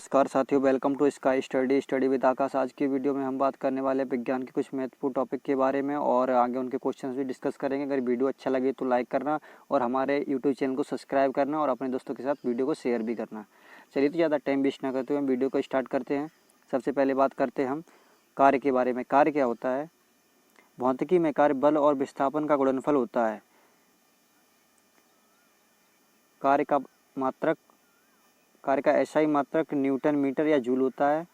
नमस्कार साथियों, welcome to Sky Study with Aakash. आज की वीडियो में हम बात करने वाले हैं विज्ञान के कुछ महत्वपूर्ण टॉपिक के बारे में और आगे उनके क्वेश्चंस भी डिस्कस करेंगे। अगर वीडियो अच्छा लगे तो लाइक करना और हमारे यूट्यूब चैनल को सब्सक्राइब करना और अपने दोस्तों के साथ वीडियो को शेयर भी करना। चलिए तो ज़्यादा टाइम वेस्ट ना करते हुए हम वीडियो को स्टार्ट करते हैं। सबसे पहले बात करते हैं हम कार्य के बारे में। कार्य क्या होता है? भौतिकी में कार्य बल और विस्थापन का गुणनफल होता है। कार्य का एसआई मात्रक न्यूटन मीटर या जूल होता है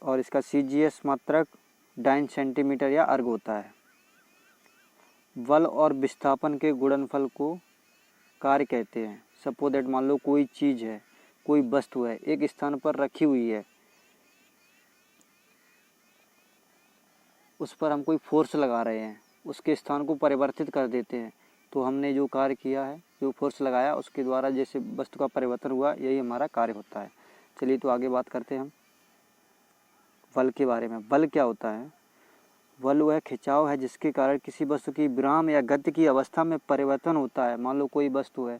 और इसका सीजीएस मात्रक डाइन सेंटीमीटर या अर्ग होता है। बल और विस्थापन के गुणनफल को कार्य कहते हैं। सपोज दैट, मान लो कोई चीज़ है, कोई वस्तु है, एक स्थान पर रखी हुई है, उस पर हम कोई फोर्स लगा रहे हैं, उसके स्थान को परिवर्तित कर देते हैं, तो हमने जो कार्य किया है, जो फोर्स लगाया, उसके द्वारा जैसे वस्तु का परिवर्तन हुआ, यही हमारा कार्य होता है। चलिए तो आगे बात करते हैं हम बल के बारे में। बल क्या होता है? बल वह खिंचाव है जिसके कारण किसी वस्तु की विराम या गति की अवस्था में परिवर्तन होता है। मान लो कोई वस्तु है,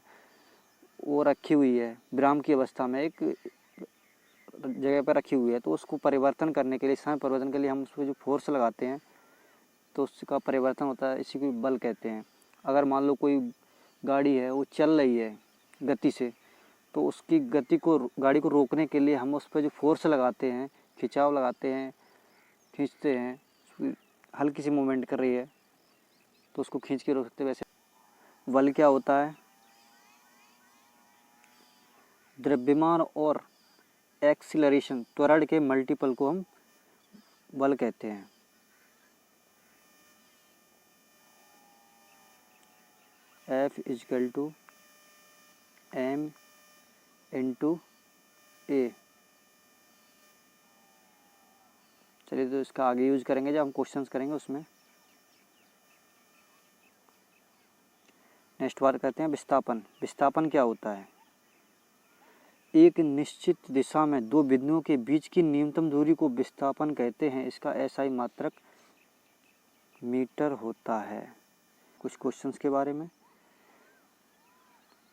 वो रखी हुई है विराम की अवस्था में, एक जगह पर रखी हुई है, तो उसको परिवर्तन करने के लिए, समय परिवर्तन के लिए हम उस पर जो फोर्स लगाते हैं तो उसका परिवर्तन होता है, इसी को बल कहते हैं। अगर मान लो कोई गाड़ी है, वो चल रही है गति से, तो उसकी गति को, गाड़ी को रोकने के लिए हम उस पर जो फोर्स लगाते हैं, खिंचाव लगाते हैं, खींचते हैं, हल्की सी मूवमेंट कर रही है तो उसको खींच के रोक सकते हैं। वैसे बल क्या होता है? द्रव्यमान और एक्सीलरेशन, त्वरण के मल्टीपल को हम बल कहते हैं। F = m × a। चलिए तो इसका आगे यूज करेंगे जब हम क्वेश्चंस करेंगे उसमें। नेक्स्ट बात करते हैं विस्थापन। विस्थापन क्या होता है? एक निश्चित दिशा में दो बिंदुओं के बीच की न्यूनतम दूरी को विस्थापन कहते हैं। इसका एसआई मात्रक मीटर होता है। कुछ क्वेश्चंस के बारे में।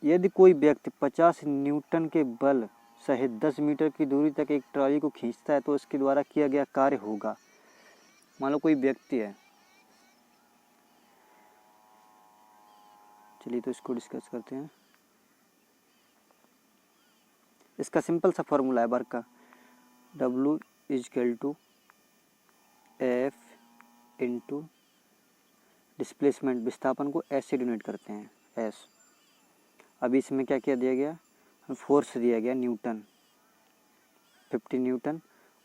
यदि कोई व्यक्ति 50 न्यूटन के बल सहित 10 मीटर की दूरी तक एक ट्रॉली को खींचता है तो उसके द्वारा किया गया कार्य होगा। मान लो कोई व्यक्ति है, चलिए तो इसको डिस्कस करते हैं। इसका सिंपल सा फॉर्मूला है वर्क का, W = F × डिस्प्लेसमेंट। विस्थापन को S से डिनोट करते हैं, S। अभी इसमें क्या क्या दिया गया? फोर्स दिया गया न्यूटन, 50 न्यूटन,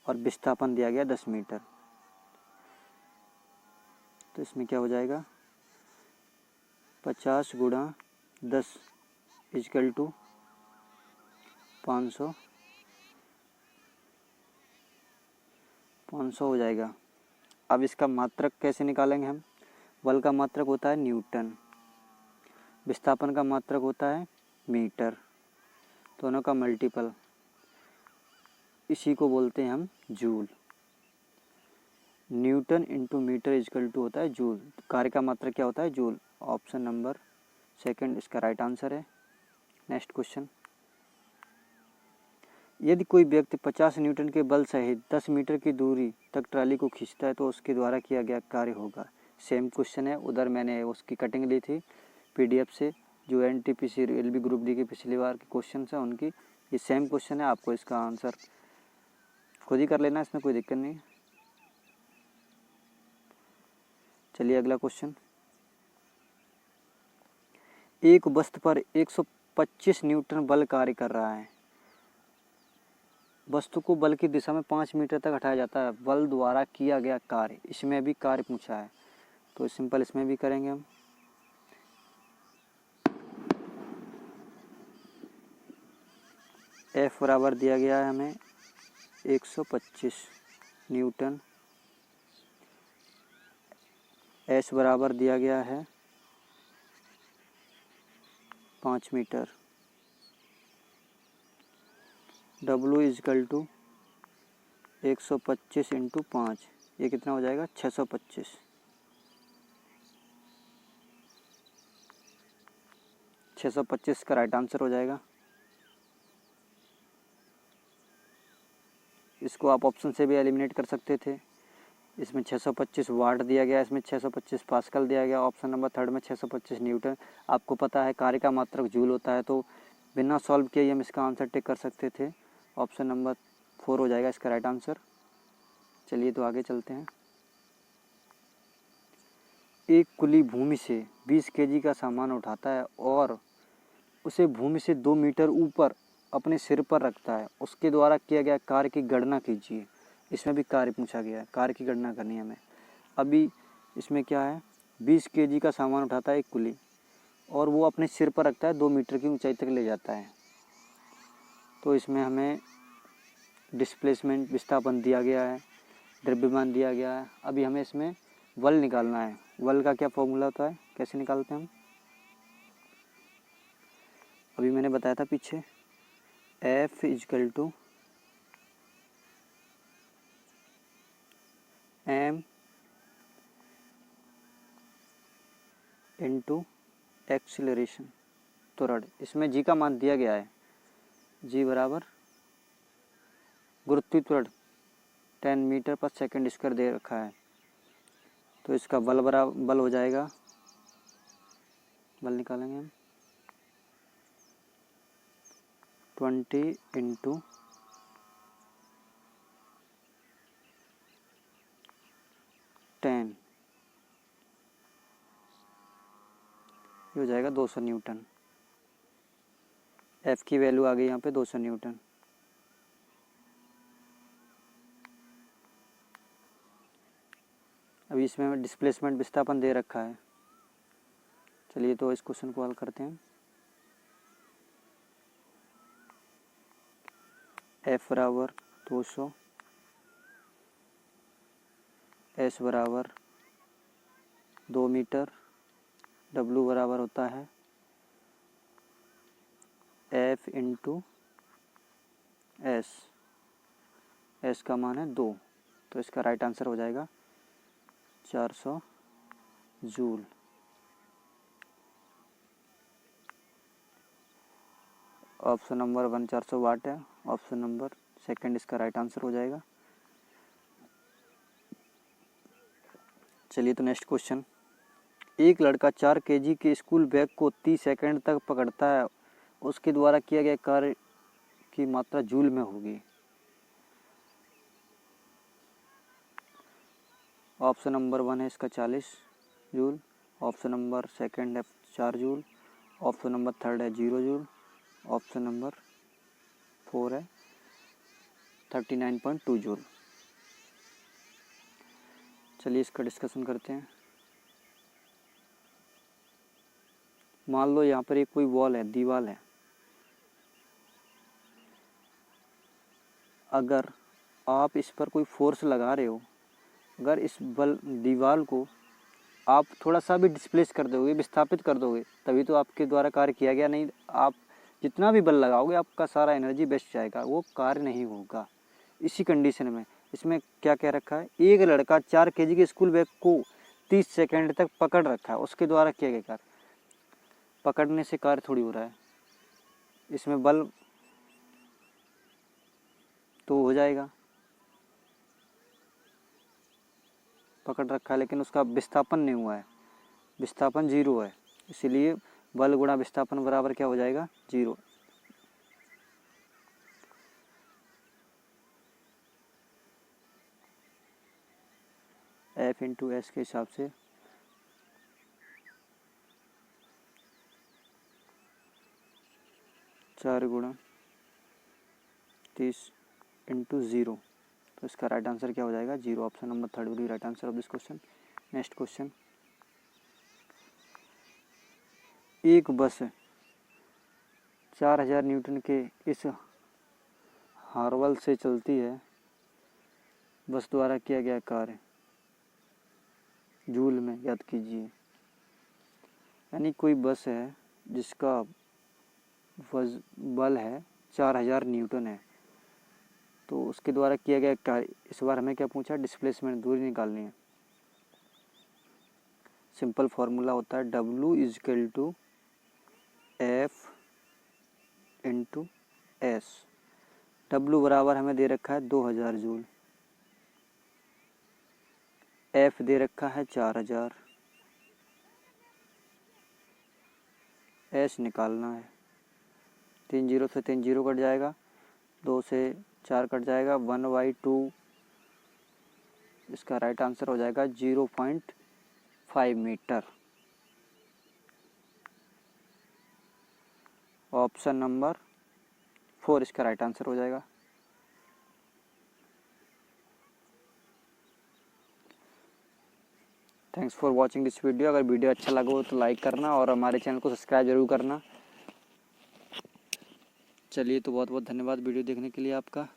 और विस्थापन दिया गया 10 मीटर। तो इसमें क्या हो जाएगा? 50 × 10 = 500 हो जाएगा। अब इसका मात्रक कैसे निकालेंगे हम? बल का मात्रक होता है न्यूटन, विस्थापन का मात्रक होता है मीटर, दोनों का मल्टीपल, इसी को बोलते हैं हम जूल। न्यूटन × मीटर = होता है जूल। कार्य का मात्रक क्या होता है? जूल। ऑप्शन नंबर सेकंड इसका राइट आंसर है। Next question. यदि कोई व्यक्ति 50 न्यूटन के बल सहित 10 मीटर की दूरी तक ट्राली को खींचता है तो उसके द्वारा किया गया कार्य होगा। सेम क्वेश्चन है, उधर मैंने उसकी कटिंग ली थी पीडीएफ से, जो एनटीपीसी रेलवे ग्रुप डी के पिछली बार के क्वेश्चन है उनकी। ये सेम क्वेश्चन है, आपको इसका आंसर खुद ही कर लेना, इसमें कोई दिक्कत नहीं। चलिए अगला क्वेश्चन। एक वस्तु पर 125 न्यूटन बल कार्य कर रहा है। वस्तु को बल की दिशा में 5 मीटर तक हटाया जाता है। बल द्वारा किया गया कार्य, इसमें भी कार्य पूछा है तो सिंपल इसमें भी करेंगे हम। F बराबर दिया गया है हमें 125 न्यूटन, S बराबर दिया गया है 5 मीटर, W = 125 × 5, ये कितना हो जाएगा? 625। 625 का राइट आंसर हो जाएगा। इसको आप ऑप्शन से भी एलिमिनेट कर सकते थे। इसमें 625 वाट दिया गया, इसमें 625 पास्कल दिया गया, ऑप्शन नंबर थर्ड में 625 न्यूटन। आपको पता है कार्य का मात्रक जूल होता है, तो बिना सॉल्व किए हम इसका आंसर टिक कर सकते थे। ऑप्शन नंबर 4 हो जाएगा इसका राइट आंसर। चलिए तो आगे चलते हैं। एक कुली भूमि से 20 केजी का सामान उठाता है और उसे भूमि से 2 मीटर ऊपर अपने सिर पर रखता है। उसके द्वारा किया गया कार्य की गणना कीजिए। इसमें भी कार्य पूछा गया है, कार्य की गणना करनी है हमें। अभी इसमें क्या है, 20 केजी का सामान उठाता है एक कुली और वो अपने सिर पर रखता है, 2 मीटर की ऊंचाई तक ले जाता है। तो इसमें हमें डिस्प्लेसमेंट विस्थापन दिया गया है, द्रव्यमान दिया गया है। अभी हमें इसमें बल निकालना है। बल का क्या फॉर्मूला होता है, कैसे निकालते हैं हम, अभी मैंने बताया था पीछे। F equal to m into acceleration, त्वरण। इसमें g का मान दिया गया है, g बराबर गुरुत्वीय त्वरण 10 मीटर पर सेकंड स्क्वायर दे रखा है। तो इसका बल बराबर बल हो जाएगा, बल निकालेंगे हम 20 इंटू 10, ये हो जाएगा 200 न्यूटन। F की वैल्यू आ गई यहाँ पे 200 न्यूटन। अभी इसमें डिस्प्लेसमेंट विस्थापन दे रखा है। चलिए तो इस क्वेश्चन को हल करते हैं। F बराबर 200, S बराबर 2 मीटर, W बराबर होता है F इंटू S, S का मान है 2, तो इसका राइट आंसर हो जाएगा 400 जूल। ऑप्शन नंबर 1 400 वाट है, ऑप्शन नंबर सेकंड इसका राइट आंसर हो जाएगा। चलिए तो नेक्स्ट क्वेश्चन। एक लड़का 4 केजी के स्कूल बैग को 30 सेकंड तक पकड़ता है, उसके द्वारा किया गया कार्य की मात्रा जूल में होगी। ऑप्शन नंबर 1 है इसका 40 जूल, ऑप्शन नंबर सेकंड है 4 जूल, ऑप्शन नंबर थर्ड है 0 जूल, ऑप्शन नंबर 4 है 39.2 जूल। चलिए इसका डिस्कशन करते हैं। मान लो यहाँ पर एक कोई वॉल है, दीवार है। अगर आप इस पर कोई फोर्स लगा रहे हो, अगर इस दीवार को आप थोड़ा सा भी डिस्प्लेस कर दोगे, विस्थापित कर दोगे, तभी तो आपके द्वारा कार्य किया गया। नहीं, आप जितना भी बल लगाओगे आपका सारा एनर्जी वेस्ट जाएगा, वो कार्य नहीं होगा। इसी कंडीशन में इसमें क्या कह रखा है, एक लड़का 4 केजी के स्कूल बैग को 30 सेकंड तक पकड़ रखा है, उसके द्वारा किया गया कार्य। पकड़ने से कार्य थोड़ी हो रहा है, इसमें बल तो हो जाएगा, पकड़ रखा है लेकिन उसका विस्थापन नहीं हुआ है, विस्थापन 0 है, इसीलिए बल गुणा विस्थापन बराबर क्या हो जाएगा, 0। F इंटू एस के हिसाब से 4 गुणा 30 इंटू 0, तो इसका राइट आंसर क्या हो जाएगा, 0। Option number third will be right answer of this question. Next question. एक बस 4000 न्यूटन के इस हार्वल से चलती है, बस द्वारा किया गया कार्य जूल में याद कीजिए। यानी कोई बस है जिसका बल है 4000 न्यूटन है, तो उसके द्वारा किया गया कार्य। इस बार हमें क्या पूछा, डिस्प्लेसमेंट, दूरी निकालनी है। सिंपल फार्मूला होता है W equal to F into S। W बराबर हमें दे रखा है 2000 जूल, F दे रखा है 4000, S निकालना है। 3 जीरो से 3 जीरो कट जाएगा, 2 से 4 कट जाएगा, 1/2, इसका राइट आंसर हो जाएगा 0.5 मीटर। ऑप्शन नंबर 4 इसका राइट आंसर हो जाएगा। Thanks for watching this video. अगर वीडियो अच्छा लगा हो तो लाइक करना और हमारे चैनल को सब्सक्राइब जरूर करना। चलिए, तो बहुत बहुत धन्यवाद वीडियो देखने के लिए आपका।